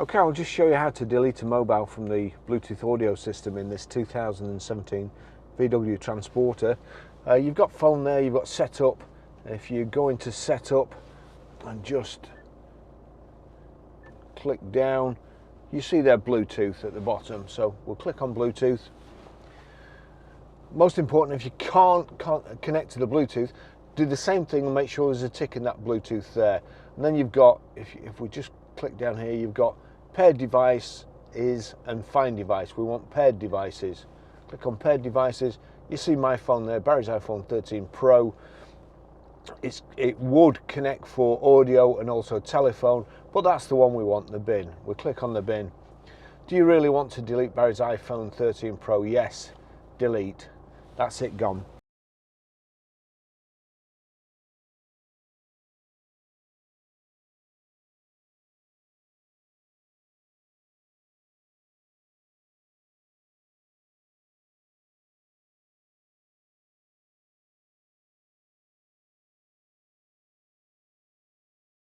Okay, I'll just show you how to delete a mobile from the Bluetooth audio system in this 2017 VW Transporter. You've got phone there, you've got setup. If you go into setup and just click down, you see there Bluetooth at the bottom. So we'll click on Bluetooth. Most important, if you can't connect to the Bluetooth, do the same thing and make sure there's a tick in that Bluetooth there. And then you've got, if we just click down here, you've got paired device and find device. We want paired devices. Click on paired devices. You see my phone there, Barry's iPhone 13 Pro. It would connect for audio and also telephone, but that's the one we want, the bin. We'll click on the bin. Do you really want to delete Barry's iPhone 13 Pro? Yes, delete. That's it, gone.